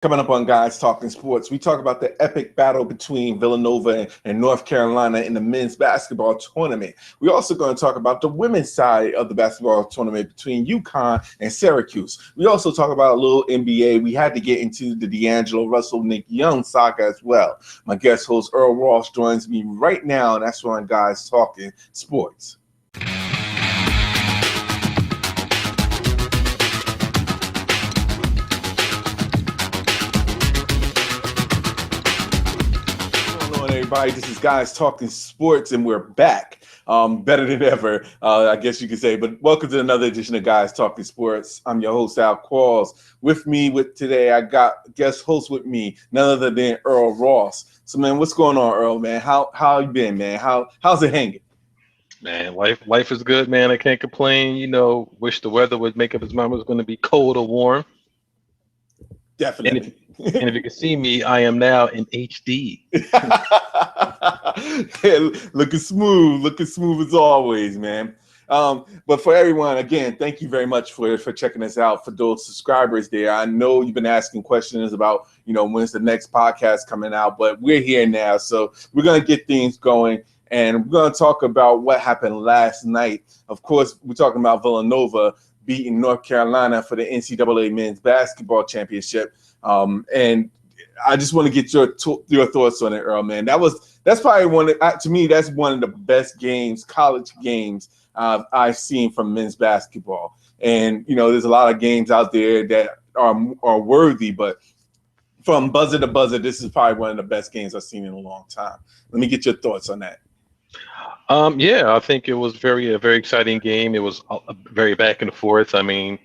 Coming up on Guys Talking Sports, we talk about the epic battle between Villanova and North Carolina in the men's basketball tournament. We're also going to talk about the women's side of the basketball tournament between UConn and Syracuse. We also talk about a little NBA. We had to get into the D'Angelo Russell, Nick Young saga as well. My guest host, Earl Ross, joins me right now, and that's on Guys Talking Sports. Everybody, this is Guys Talking Sports, and we're back, better than ever, I guess you could say. But welcome to another edition of Guys Talking Sports. I'm your host, Al Qualls. With me today, I got guest host with me, none other than Earl Ross. So, man, what's going on, Earl? Man, how you been, man? How's it hanging? Man, life is good, man. I can't complain. Wish the weather would make up its mind. It was going to be cold or warm. Definitely. And if you can see me, I am now in HD. looking smooth as always, man. But for everyone, again, thank you very much for checking us out. For those subscribers there, I know you've been asking questions about, when's the next podcast coming out, but we're here now, so we're gonna get things going, and we're gonna talk about what happened last night. Of course, we're talking about Villanova beating North Carolina for the NCAA Men's Basketball Championship. And I just want to get your thoughts on it, Earl, man. That's probably to me, that's one of the best games, college games I've seen from men's basketball. And, there's a lot of games out there that are worthy, but from buzzer to buzzer, this is probably one of the best games I've seen in a long time. Let me get your thoughts on that. Yeah, I think it was a very exciting game. It was very back and forth. I mean,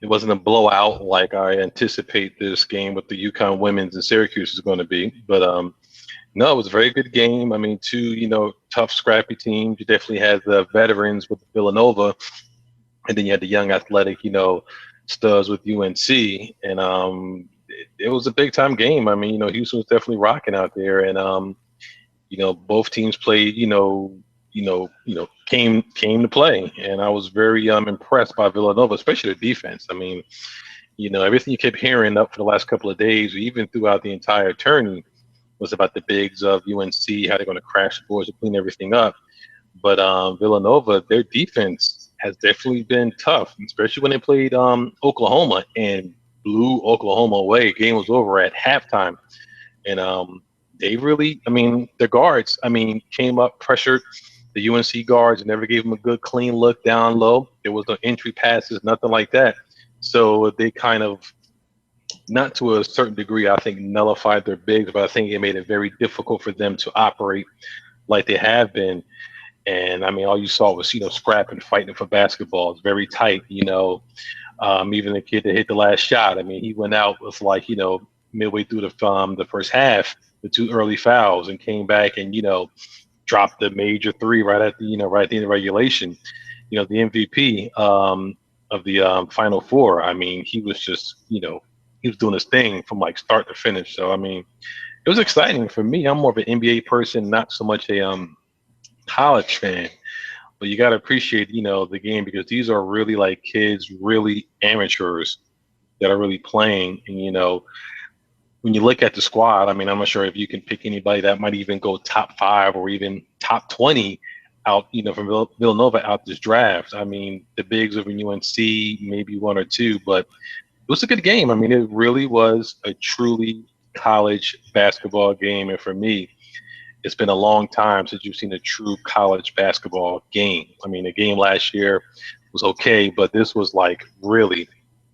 it wasn't a blowout like I anticipate this game with the UConn women's and Syracuse is going to be. But no, it was a very good game. I mean, two, tough, scrappy teams. You definitely had the veterans with Villanova, and then you had the young, athletic, studs with UNC. And it was a big time game. I mean, Houston was definitely rocking out there, and both teams played, came to play, and I was very impressed by Villanova, especially the defense. I mean, everything you kept hearing up for the last couple of days, or even throughout the entire tourney, was about the bigs of UNC, how they're going to crash the boards and clean everything up. But Villanova, their defense has definitely been tough, especially when they played Oklahoma and blew Oklahoma away. Game was over at halftime, and they really, the guards, came up, pressured the UNC guards, and never gave them a good, clean look down low. There was no entry passes, nothing like that. So they kind of, not to a certain degree, I think, nullified their bigs, but I think it made it very difficult for them to operate like they have been. And all you saw was, scrapping, fighting for basketball. It's very tight, even the kid that hit the last shot. he went out with midway through the first half, the two early fouls, and came back and, dropped the major three right at the end of regulation. The MVP of the Final Four. He was just, he was doing his thing from start to finish. So it was exciting for me. I'm more of an NBA person, not so much a college fan. But you got to appreciate, the game, because these are really kids, really amateurs that are really playing. And, when you look at the squad, I'm not sure if you can pick anybody that might even go top 5 or even top 20 out, from Villanova out this draft. The bigs over in UNC, maybe one or two, but it was a good game. It really was a truly college basketball game. And for me, it's been a long time since you've seen a true college basketball game. The game last year was okay, but this was really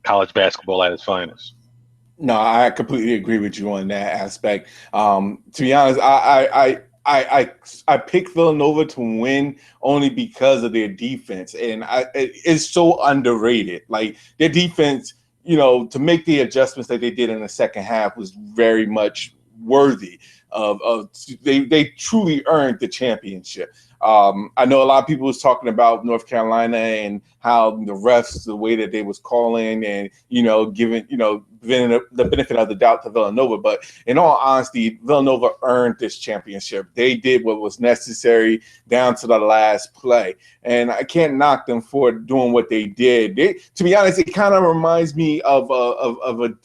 college basketball at its finest. No, I completely agree with you on that aspect. To be honest, I picked Villanova to win only because of their defense, and it's so underrated. Their defense, to make the adjustments that they did in the second half was very much worthy of they truly earned the championship. I know a lot of people was talking about North Carolina and how the refs, the way that they was calling, and giving the benefit of the doubt to Villanova. But in all honesty, Villanova earned this championship. They did what was necessary down to the last play, and I can't knock them for doing what they did. To be honest, it kind of reminds me of the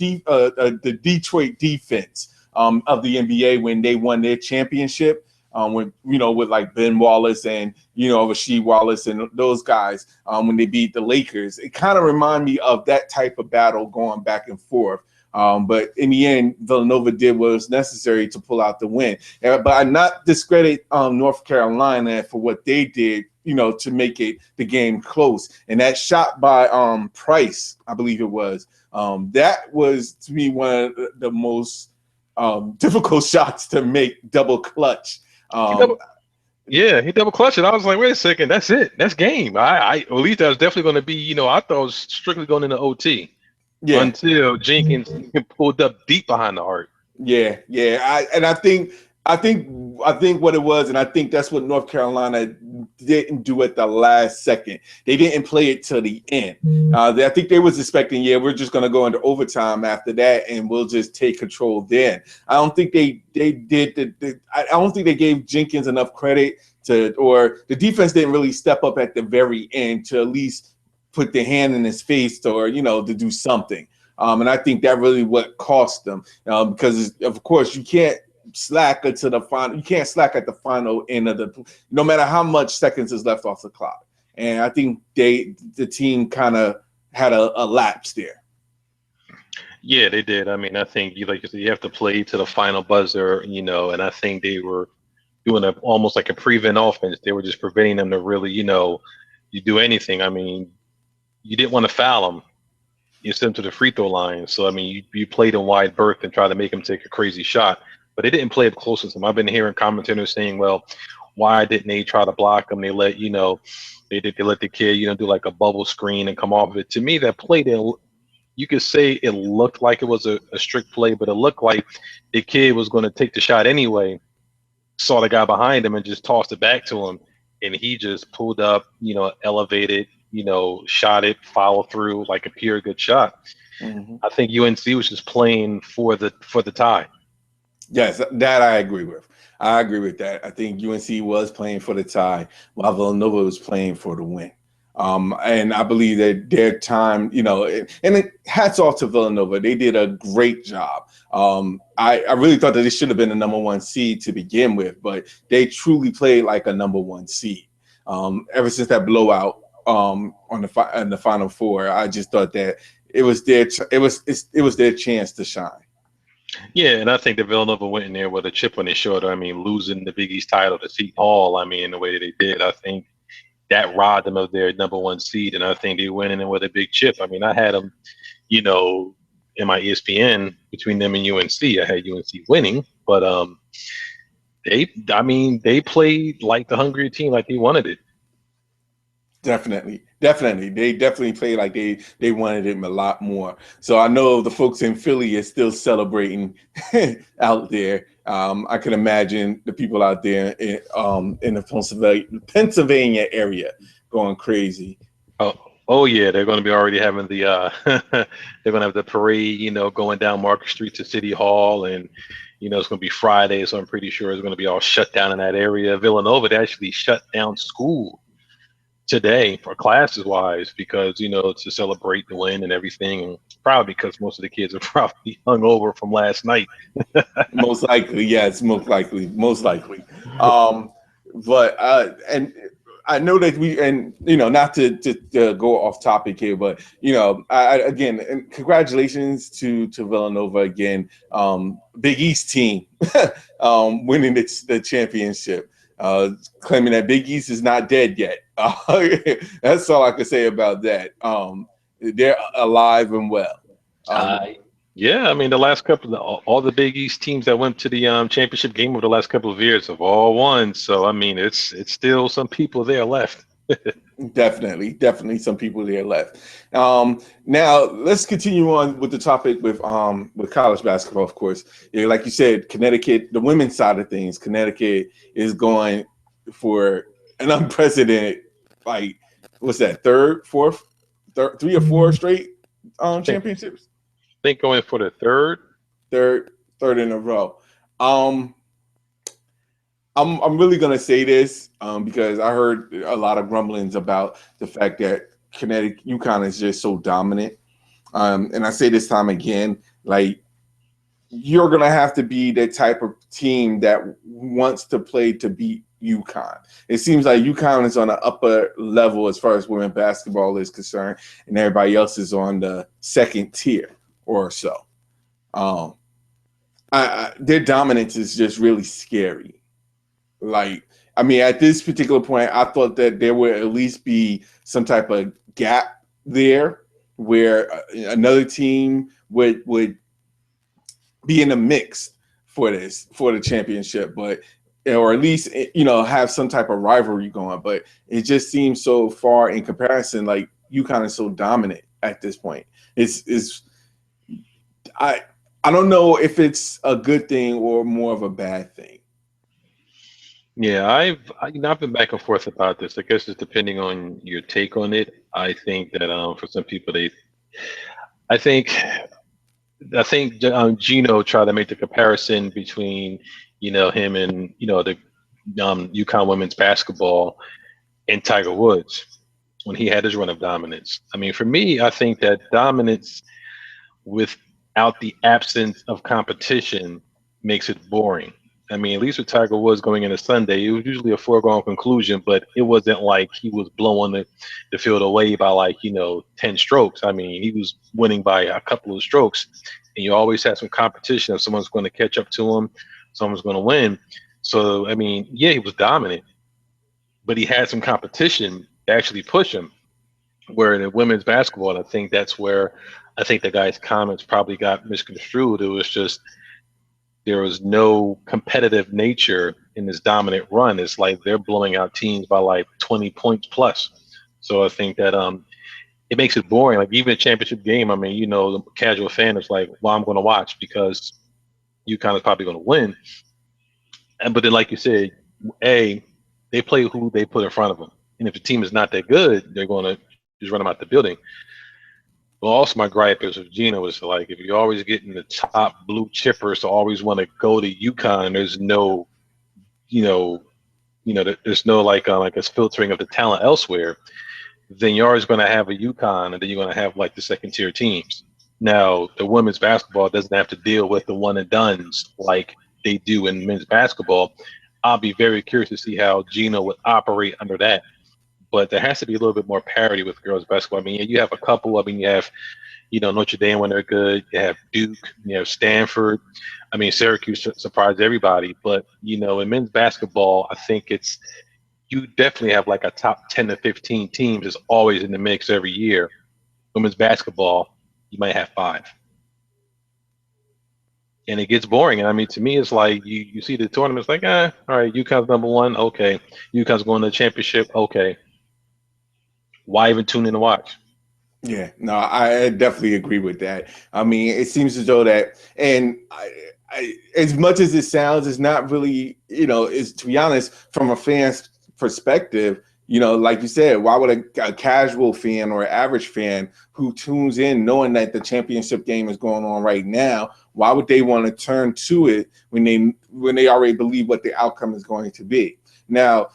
Detroit defense of the NBA when they won their championship. With like Ben Wallace and Rasheed Wallace and those guys when they beat the Lakers, it kind of reminded me of that type of battle going back and forth. But in the end, Villanova did what was necessary to pull out the win. But I not discredit North Carolina for what they did, to make the game close. And that shot by Price, I believe it was, that was to me one of the most difficult shots to make double clutch. He double clutched it. I was like, wait a second, that's it. That's game. I at least that was definitely going to be, I thought it was strictly going into OT. Yeah. Until Jenkins pulled up deep behind the arc. Yeah. I think what it was, and I think that's what North Carolina didn't do at the last second. They didn't play it till the end. I think they was expecting, we're just going to go into overtime after that, and we'll just take control then. I don't think they did. I don't think they gave Jenkins enough credit or the defense didn't really step up at the very end to at least put their hand in his face to do something. And I think that really what cost them because of course you can't slack until the final. You can't slack at the final end of no matter how much seconds is left off the clock. And I think the team kind of had a lapse there. Yeah, they did. I mean, I think you have to play to the final buzzer, and I think they were doing almost like a prevent offense. They were just preventing them to really, you do anything. I mean, you didn't want to foul them. You sent them to the free throw line. So, I mean, you played in wide berth and tried to make them take a crazy shot. But they didn't play up close to them. I've been hearing commentators saying, well, why didn't they try to block them? They let, they let the kid, do like a bubble screen and come off of it. To me, that play, you could say it looked like it was a strict play, but it looked like the kid was going to take the shot anyway, saw the guy behind him and just tossed it back to him. And he just pulled up, elevated, shot it, followed through like a pure good shot. Mm-hmm. I think UNC was just playing for the tie. Yes, that I agree with. I agree with that. I think UNC was playing for the tie while Villanova was playing for the win. And I believe that their time, and hats off to Villanova. They did a great job. I really thought that they should have been the number one seed to begin with, but they truly played like a number one seed. Ever since that blowout in the Final Four, I just thought that it was their chance to shine. Yeah, and I think that Villanova went in there with a chip on their shoulder. I mean, losing the Big East title to Seton Hall, the way that they did, I think that robbed them of their number one seed, and I think they went in there with a big chip. I mean, I had them, in my ESPN between them and UNC. I had UNC winning, but they played like the hungrier team, like they wanted it. Definitely. They definitely played like they wanted it a lot more. So I know the folks in Philly are still celebrating out there. I can imagine the people out there in the Pennsylvania area going crazy. Oh yeah, they're going to be already having the they're going to have the parade, going down Market Street to City Hall, and it's going to be Friday, so I'm pretty sure it's going to be all shut down in that area. Villanova, they actually shut down school today for classes wise because to celebrate the win and everything, and probably because most of the kids are probably hungover from last night. Most likely, yes, most likely. But and I know that not to go off topic here, but again, and congratulations to Villanova again, Big East team winning the championship. Claiming that Big East is not dead yet. That's all I can say about that. They're alive and well. Yeah, the last couple of all the Big East teams that went to the championship game over the last couple of years have all won. So it's still some people there left. Definitely some people there left. Now let's continue on with the topic with college basketball. Of course, yeah, like you said, Connecticut, the women's side of things, Connecticut is going for an unprecedented, like, what's that, three or four straight think championships, think going for the third. third third in a row. Um, I'm really gonna say this because I heard a lot of grumblings about the fact that Connecticut UConn is just so dominant. And I say this time again, like, you're gonna have to be the type of team that wants to play to beat UConn. It seems like UConn is on the upper level as far as women basketball is concerned, and everybody else is on the second tier or so. Um, their dominance is just really scary. Like, I mean, at this particular point, I thought that there would at least be some type of gap there where another team would be in the mix for the championship, but or at least have some type of rivalry going. But it just seems so far in comparison, like UConn is so dominant at this point. It's I I don't know if it's a good thing or more of a bad thing. Yeah, I've been back and forth about this. I guess it's depending on your take on it. I think that for some people, I think Gino tried to make the comparison between him and the UConn women's basketball and Tiger Woods when he had his run of dominance. I mean, for me, I think that dominance without the absence of competition makes it boring. I mean, at least with Tiger Woods going into Sunday, it was usually a foregone conclusion, but it wasn't like he was blowing the field away by 10 strokes. I mean, he was winning by a couple of strokes, and you always have some competition if someone's going to catch up to him, someone's going to win. So, I mean, yeah, he was dominant, but he had some competition to actually push him. Where in women's basketball, I think that's where I think the guy's comments probably got misconstrued. It was just there was no competitive nature in this dominant run. It's like they're blowing out teams by 20 points plus. So I think that it makes it boring. Like even a championship game, I mean, the casual fan is like, well, I'm going to watch because UConn is probably going to win. But then, like you said, they play who they put in front of them. And if the team is not that good, they're going to just run them out the building. Well, also my gripe is with Gino was like, if you're always getting the top blue chippers to always want to go to UConn, there's no, there's no like a filtering of the talent elsewhere. Then you're always going to have a UConn, and then you're going to have the second tier teams. Now, the women's basketball doesn't have to deal with the one and dones like they do in men's basketball. I'll be very curious to see how Gino would operate under that. But there has to be a little bit more parity with girls basketball. I mean, you have a couple. I mean, you have, Notre Dame when they're good. You have Duke. You have Stanford. I mean, Syracuse surprised everybody. But, in men's basketball, I think you definitely have a top 10 to 15 teams is always in the mix every year. Women's basketball, you might have 5. And it gets boring. And I mean, to me, it's like you see the tournament, it's like, all right, UConn's number 1. Okay. UConn's going to the championship. Okay. Why even tune in to watch? Yeah, no, I definitely agree with that. I mean, it seems as though that, and as much as it sounds, it's not really, is to be honest, from a fan's perspective, like you said, why would a casual fan or an average fan who tunes in knowing that the championship game is going on right now, why would they want to turn to it when they already believe what the outcome is going to be? Now,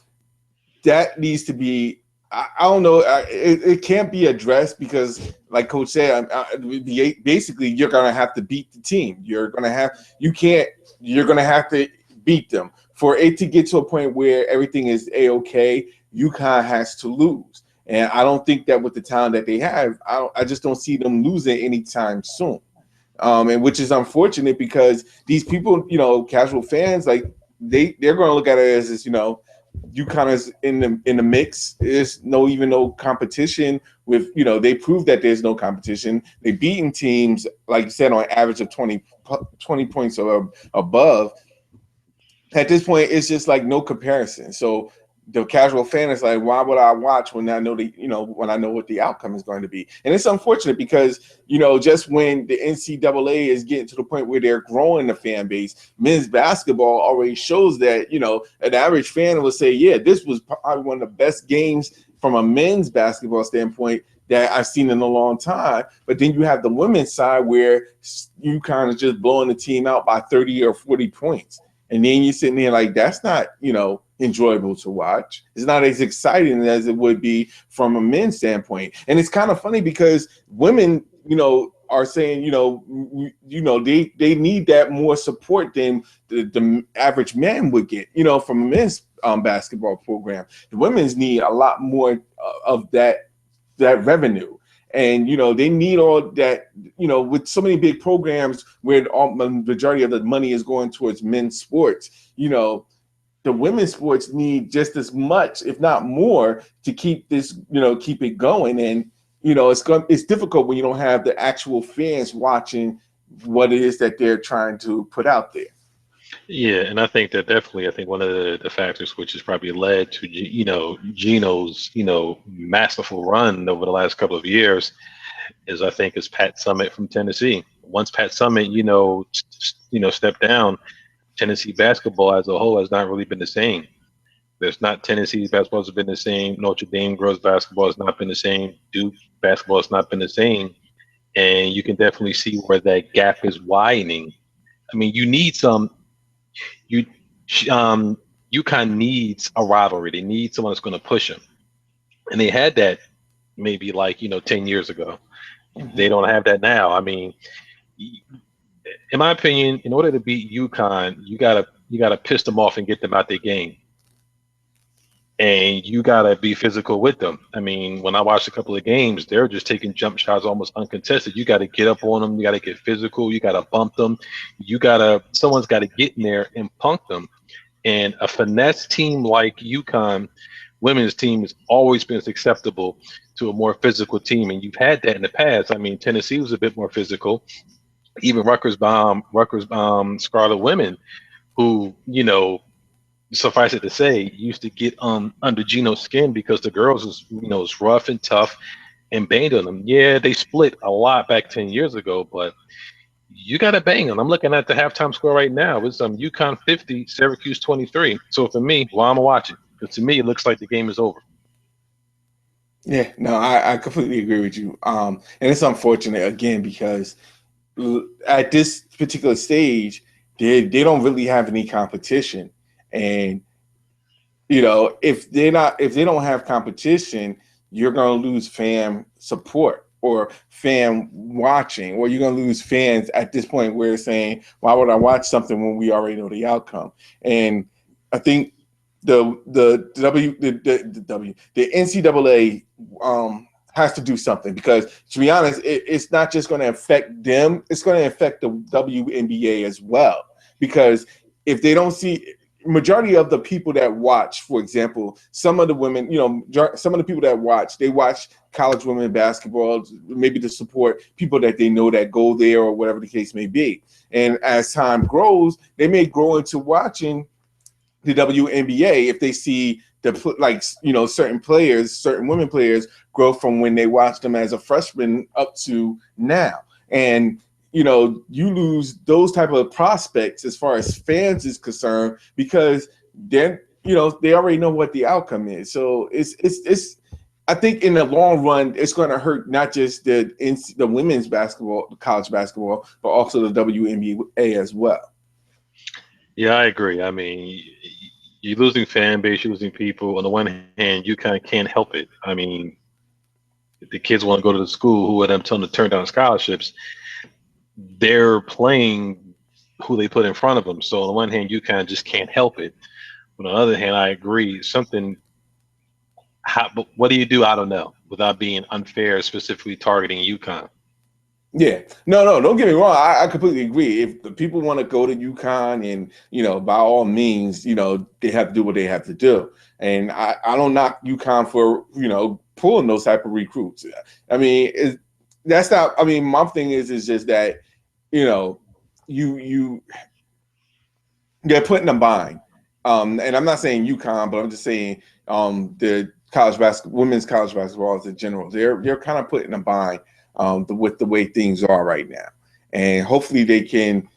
that needs to be, I don't know. It can't be addressed because, like Coach said, basically you're gonna have to beat the team. You're gonna have to beat them for it to get to a point where everything is a-okay. UConn has to lose, and I don't think that with the talent that they have, I just don't see them losing anytime soon. And which is unfortunate because these people, casual fans, like they're going to look at it as this, UConn is in the mix. There's no competition with, they proved that there's no competition. They beaten teams, like you said, on average of 20 points or above. At this point, it's just like no comparison. So the casual fan is like, why would I watch when I know when I know what the outcome is going to be? And it's unfortunate because, just when the NCAA is getting to the point where they're growing the fan base, men's basketball already shows that, an average fan will say, yeah, this was probably one of the best games from a men's basketball standpoint that I've seen in a long time. But then you have the women's side where you kind of just blowing the team out by 30 or 40 points. And then you're sitting there like, that's not, enjoyable to watch. It's not as exciting as it would be from a men's standpoint. And it's kind of funny because women, are saying, they need that more support than the average man would get, from a men's basketball program. The women's need a lot more of that revenue. And, they need all that, with so many big programs where the majority of the money is going towards men's sports, the women's sports need just as much, if not more, to keep this, keep it going. And, it's difficult when you don't have the actual fans watching what it is that they're trying to put out there. Yeah, and I think that definitely, I think one of the factors which has probably led to Gino's masterful run over the last couple of years is, I think, is Pat Summitt from Tennessee. Once Pat Summitt stepped down, Tennessee basketball as a whole has not really been the same. There's not Tennessee basketball has been the same. Notre Dame girls basketball has not been the same. Duke basketball has not been the same. And you can definitely see where that gap is widening. I mean, you need UConn needs a rivalry. They need someone that's going to push them. And they had that maybe 10 years ago. Mm-hmm. They don't have that now. I mean, in my opinion, in order to beat UConn, you gotta piss them off and get them out their game. And you gotta be physical with them. I mean, when I watched a couple of games, they're just taking jump shots almost uncontested. You gotta get up on them, you gotta get physical, you gotta bump them, someone's gotta get in there and punk them. And a finesse team like UConn women's team has always been acceptable to a more physical team, and you've had that in the past. I mean, Tennessee was a bit more physical. Even Rutgers Scarlet Women, who, suffice it to say, used to get under Gino's skin because the girls was rough and tough and banged on them. Yeah, they split a lot back 10 years ago, but you got to bang them. I'm looking at the halftime score right now. It's UConn 50, Syracuse 23. So for me, I'm watching. Because to me, it looks like the game is over. Yeah, no, I completely agree with you. And it's unfortunate, again, because at this particular stage, they don't really have any competition. And, if they don't have competition, you're going to lose fan support or fan watching, or you're going to lose fans at this point where they're saying, why would I watch something when we already know the outcome? And I think the NCAA has to do something, because, to be honest, it's not just going to affect them; it's going to affect the WNBA as well. Because if they don't see, majority of the people that watch, for example, some of the women, some of the people that watch, they watch college women basketball, maybe to support people that they know that go there or whatever the case may be. And as time grows, they may grow into watching the WNBA if they see certain players, certain women players grow from when they watched them as a freshman up to now. And you lose those type of prospects as far as fans is concerned, because then they already know what the outcome is. So it's I think in the long run it's going to hurt not just the women's basketball, college basketball, but also the WNBA as well. Yeah, I agree. I mean, you're losing fan base, you're losing people. On the one hand, you kind of can't help it. I mean, if the kids want to go to the school, who are them telling them to turn down scholarships? They're playing who they put in front of them. So on the one hand, you kind of just can't help it. But on the other hand, I agree. But what do you do? I don't know, without being unfair, specifically targeting UConn. Yeah, no, don't get me wrong. I completely agree. If the people want to go to UConn, and by all means, they have to do what they have to do. And I don't knock UConn for pulling those type of recruits. I mean, that's not. I mean, my thing is just that you they're putting a bind. And I'm not saying UConn, but I'm just saying the college basketball, women's college basketball as a general. They're kind of put in a bind with the way things are right now, and hopefully they can.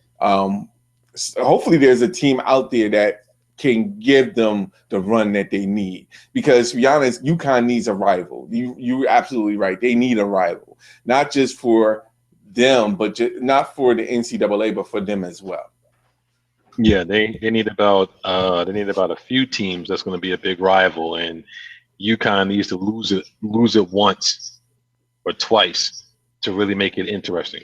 Hopefully, there's a team out there that can give them the run that they need. Because to be honest, UConn needs a rival. You're absolutely right. They need a rival, not just for them, but not for the NCAA, but for them as well. Yeah, they need about a few teams that's going to be a big rival, and UConn needs to lose it once or twice to really make it interesting.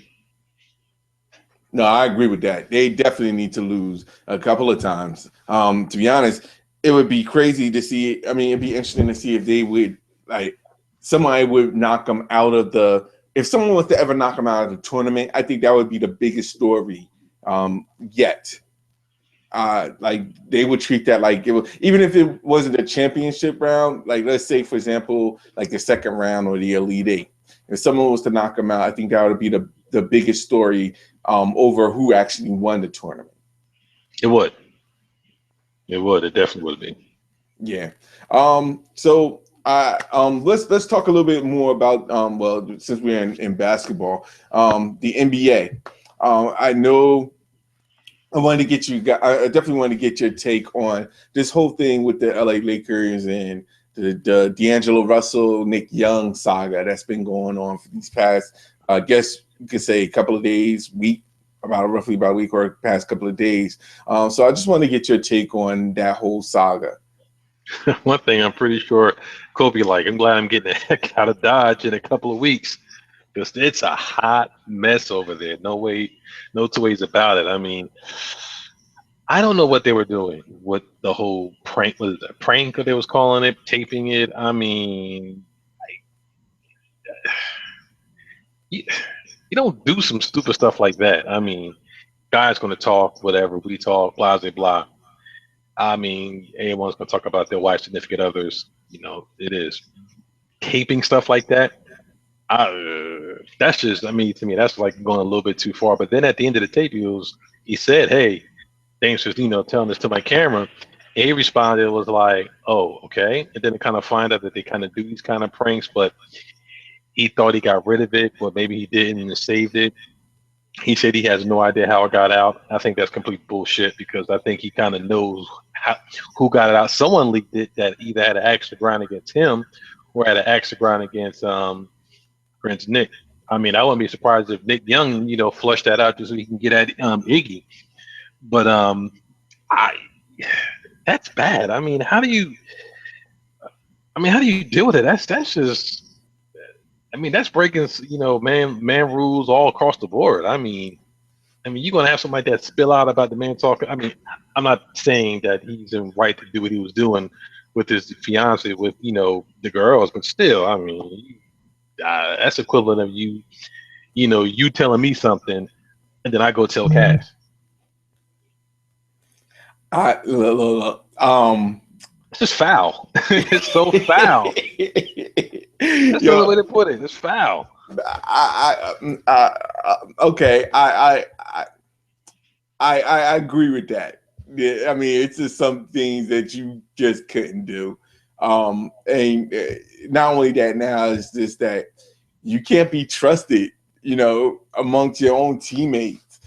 No, I agree with that. They definitely need to lose a couple of times. To be honest, it would be crazy to see. I mean, it'd be interesting to see if they would like somebody would knock them out of the. If someone was to ever knock them out of the tournament, I think that would be the biggest story yet. Like they would treat that like it was, even if it wasn't a championship round. Like let's say, for example, like the second round or the Elite Eight. If someone was to knock them out, I think that would be the biggest story over who actually won the tournament. It would. It would. It definitely would be. Yeah. So let's talk a little bit more about well, since we're in basketball, the NBA. I know I wanted to get you. I definitely want to get your take on this whole thing with the LA Lakers and the D'Angelo Russell, Nick Young saga that's been going on for these past, I guess you could say, a couple of days, roughly about a week or past couple of days. So I just want to get your take on that whole saga. One thing I'm pretty sure Kobe like, I'm glad I'm getting the heck out of Dodge in a couple of weeks because it's a hot mess over there. No two ways about it. I mean, I don't know what they were doing with the whole prank. Was it a prank that they was calling it, taping it? I mean, you, you don't do some stupid stuff like that. I mean, guys gonna talk whatever we talk, blah blah blah. I mean, everyone's gonna talk about their wife, significant others. You know, it is taping stuff like that. That's just, I mean, to me, that's like going a little bit too far. But then at the end of the tape, he said, "Hey, thanks for telling this to my camera." And he responded, it was like, "Oh, okay." And then kind of find out that they kind of do these kind of pranks, but he thought he got rid of it, but maybe he didn't and saved it. He said he has no idea how it got out. I think that's complete bullshit because I think he kind of knows who got it out. Someone leaked it that either had an axe to grind against him or had an axe to grind against Prince Nick. I mean, I wouldn't be surprised if Nick Young, flushed that out just so he can get at Iggy. But I that's bad. I mean, how do you deal with it? That's just. I mean, that's breaking, man rules all across the board. I mean, you're gonna have somebody that spill out about the man talking. I mean, I'm not saying that he's in right to do what he was doing with his fiance, with the girls, but still, I mean, that's equivalent of you telling me something, and then I go tell Cash. Look, It's just foul. It's so foul. That's the only way to put it. It's foul. Okay, I agree with that. Yeah, I mean, it's just some things that you just couldn't do. And not only that, now it's just that you can't be trusted, amongst your own teammates.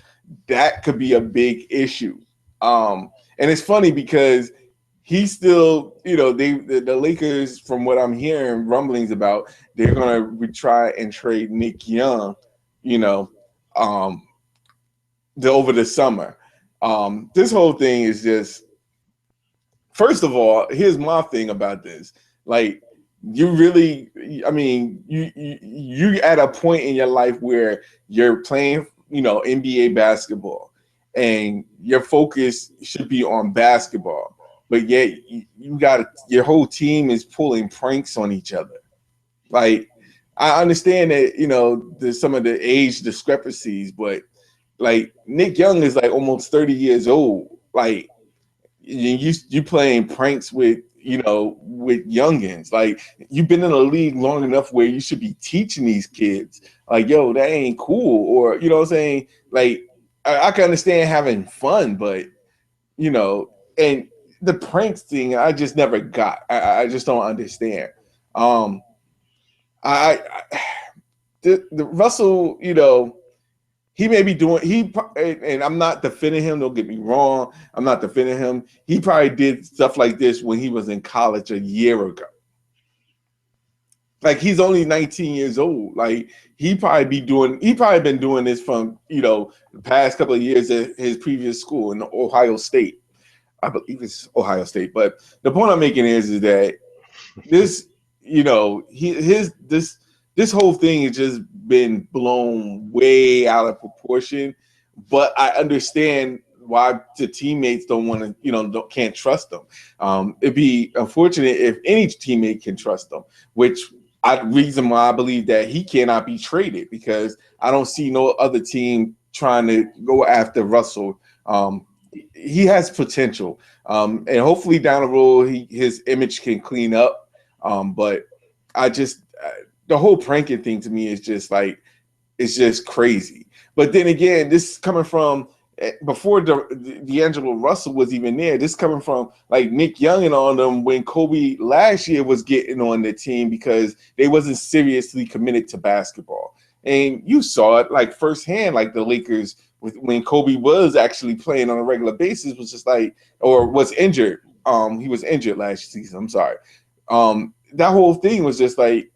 That could be a big issue. And it's funny because he's still, the Lakers, from what I'm hearing rumblings about, they're gonna try and trade Nick Young, um, over the summer. This whole thing is just. First of all, here's my thing about this. Like, you really, I mean, you at a point in your life where you're playing, NBA basketball, and your focus should be on basketball. But yet, you got your whole team is pulling pranks on each other. Like, I understand that there's some of the age discrepancies, but like Nick Young is like almost 30 years old. Like, you playing pranks with youngins. Like, you've been in the league long enough where you should be teaching these kids, like, yo, that ain't cool, or what I'm saying. Like, I can understand having fun, but and the pranks thing, I just never got. I just don't understand. Um, I the Russell, he may be doing and I'm not defending him. Don't get me wrong. I'm not defending him. He probably did stuff like this when he was in college a year ago. Like he's only 19 years old. Like he probably been doing this from the past couple of years at his previous school in Ohio State. I believe it's Ohio State. But the point I'm making is that this, this whole thing has just been blown way out of proportion. But I understand why the teammates don't want to, can't trust them. It'd be unfortunate if any teammate can trust them, which reason why I believe that he cannot be traded, because I don't see no other team trying to go after Russell. He has potential, and hopefully down the road his image can clean up. But I just the whole pranking thing to me is just like, it's just crazy. But then again, this is coming from before D'Angelo Russell was even there. This is coming from like Nick Young and on them when Kobe last year was getting on the team because they wasn't seriously committed to basketball. And you saw it like firsthand, like the Lakers when Kobe was actually playing on a regular basis was just like, or was injured. He was injured last season. I'm sorry. That whole thing was just like,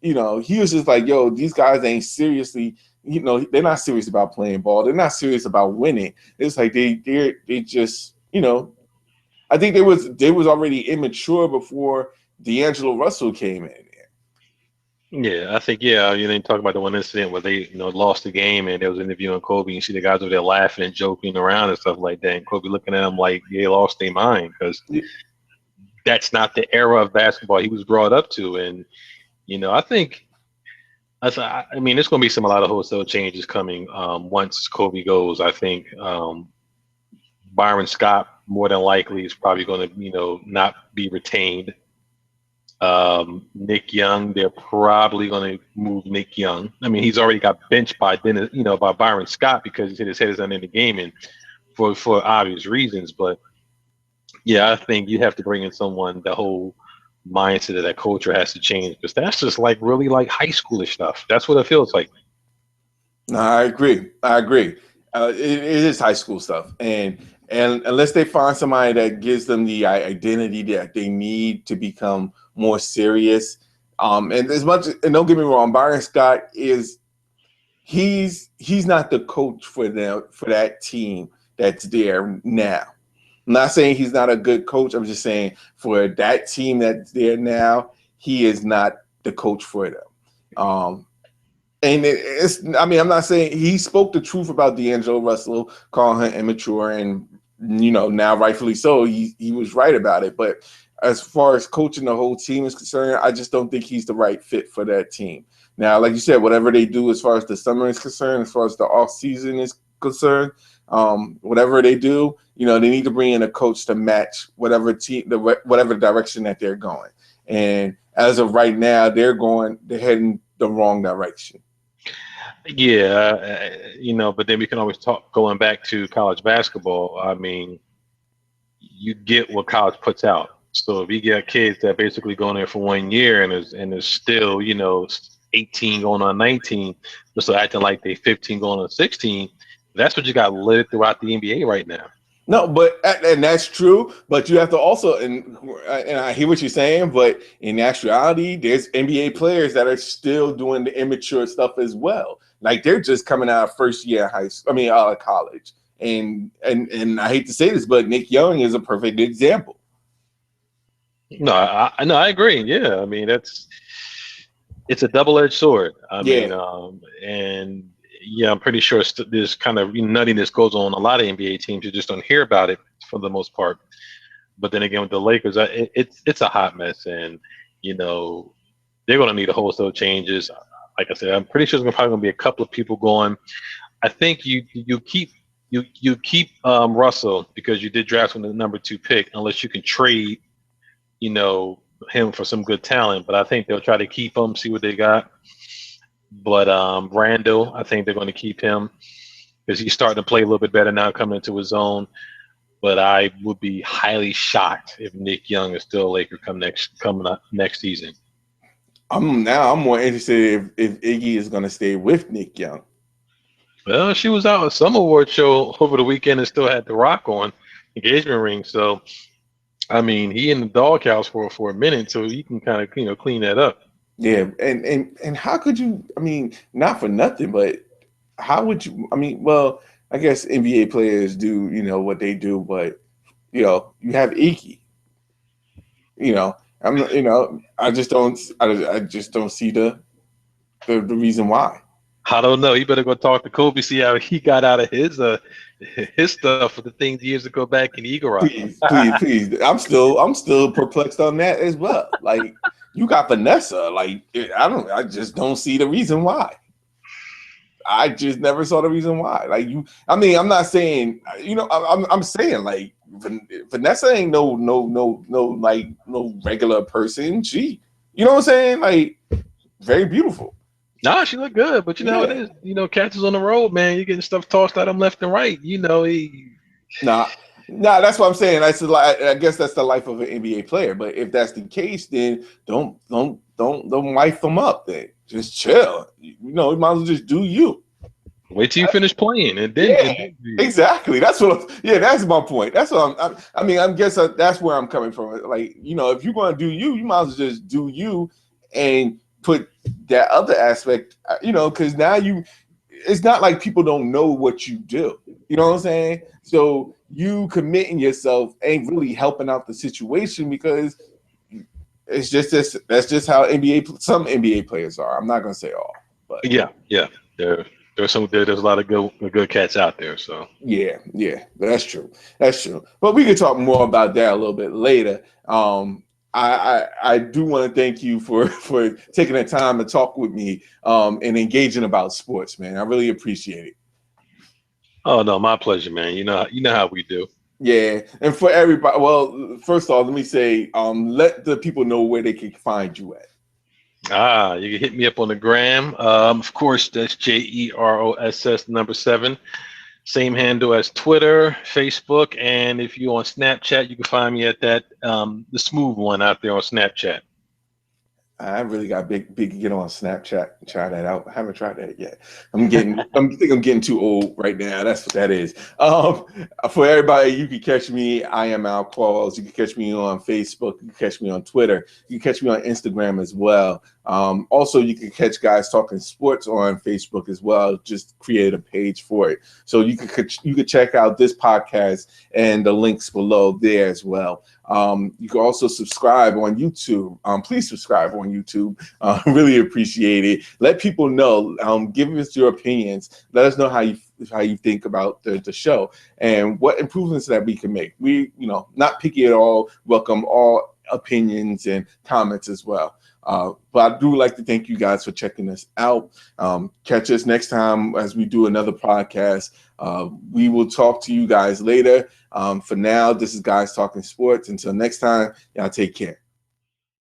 he was just like, yo, these guys ain't seriously, they're not serious about playing ball. They're not serious about winning. It's like they just, I think they was already immature before D'Angelo Russell came in. Yeah, I think you talk about the one incident where they lost the game and they was interviewing Kobe and you see the guys over there laughing and joking around and stuff like that, and Kobe looking at them like they lost their mind because that's not the era of basketball he was brought up to. And I think there's going to be a lot of wholesale changes coming once Kobe goes. I think Byron Scott more than likely is probably going to not be retained. Nick Young, they're probably going to move Nick Young. I mean, he's already got benched by by Byron Scott because he said his head is under the game and for obvious reasons. But yeah, I think you have to bring in someone. The whole mindset of that culture has to change because that's just like really like high schoolish stuff. That's what it feels like. No, I agree. It is high school stuff, and unless they find somebody that gives them the identity that they need to become more serious, and don't get me wrong, Byron Scott he's not the coach for that team that's there now. I'm not saying he's not a good coach. I'm just saying for that team that's there now, he is not the coach for them. And I'm not saying he spoke the truth about D'Angelo Russell, calling him immature, and now rightfully so, he was right about it. But as far as coaching the whole team is concerned, I just don't think he's the right fit for that team. Now, like you said, whatever they do as far as the summer is concerned, as far as the off season is concerned, whatever they do, they need to bring in a coach to match whatever direction that they're going. And as of right now, they're heading the wrong direction. Yeah, but then we can always talk going back to college basketball. I mean, you get what college puts out. So if you get kids that basically go in there for 1 year and is still 18 going on 19, but still acting like they 15 going on 16, that's what you got lit throughout the NBA right now. No, and that's true. But you have to also, and I hear what you're saying, but in actuality, there's NBA players that are still doing the immature stuff as well. Like they're just coming out of first year out of college. And I hate to say this, but Nick Young is a perfect example. No, I agree. Yeah, I mean it's a double-edged sword. I mean, and yeah, I'm pretty sure this kind of nuttiness goes on a lot of NBA teams. You just don't hear about it for the most part. But then again, with the Lakers, it's a hot mess, and they're going to need a wholesale changes. Like I said, I'm pretty sure there's probably going to be a couple of people going. I think you keep Russell because you did draft him the number 2 pick, unless you can trade, him for some good talent. But I think they'll try to keep him, see what they got. But Randall, I think they're going to keep him because he's starting to play a little bit better now, coming into his own. but I would be highly shocked if Nick Young is still a Laker coming up next season. I'm more interested if Iggy is going to stay with Nick Young. Well, she was out at some award show over the weekend and still had the Rock on engagement ring. So, I mean, he in the doghouse for a minute, so he can kind of clean that up. Yeah, and how could you? I mean, not for nothing, but how would you? I mean, well, I guess NBA players do what they do, but you have Iggy. I'm not, I just don't see the reason why. I don't know. You better go talk to Kobe, see how he got out of his stuff for the things years ago back in Eagle Rock. Please. I'm still perplexed on that as well. Like, you got Vanessa. Like, I just don't see the reason why. I just never saw the reason why. Like, I'm not saying, I'm saying, like, Vanessa ain't no regular person. She, you know what I'm saying? Like, very beautiful. Nah, she looked good, but how it is. Cats is on the road, man. You're getting stuff tossed at him left and right. Nah, that's what I'm saying. I guess that's the life of an NBA player. But if that's the case, then don't wife them up. Then just chill. You might as well just do you. Wait till you finish playing, and then exactly. That's my point. That's what I guess that's where I'm coming from. Like, if you're going to do you, you might as well just do you and put that other aspect, because now it's not like people don't know what you do. You know what I'm saying? So you committing yourself ain't really helping out the situation, because it's just that's just how some NBA players are. I'm not gonna say all, but yeah. There's a lot of good cats out there. So yeah, that's true. But we can talk more about that a little bit later. I do want to thank you for taking the time to talk with me and engaging about sports, man. I really appreciate it. Oh no, my pleasure, man. You know how we do. Yeah, and for everybody, well, first off, let me say, let the people know where they can find you at. You can hit me up on the gram. Of course, that's JEROSS 7. Same handle as Twitter, Facebook, and if you're on Snapchat, you can find me at that the smooth one out there on Snapchat. I really got big get on Snapchat and try that out. I haven't tried that yet. I'm getting too old right now. That's what that is. For everybody, you can catch me. I am Al Qualls. You can catch me on Facebook. You can catch me on Twitter. You can catch me on Instagram as well. Also, you can catch Guys Talking Sports on Facebook as well. Just create a page for it. So you could check out this podcast and the links below there as well. You can also subscribe on YouTube. Please subscribe on YouTube. Really appreciate it. Let people know. Give us your opinions. Let us know how you think about the show and what improvements that we can make. We, not picky at all. Welcome all opinions and comments as well. But I do like to thank you guys for checking us out. Catch us next time as we do another podcast. We will talk to you guys later. For now, this is Guys Talking Sports. Until next time, y'all take care.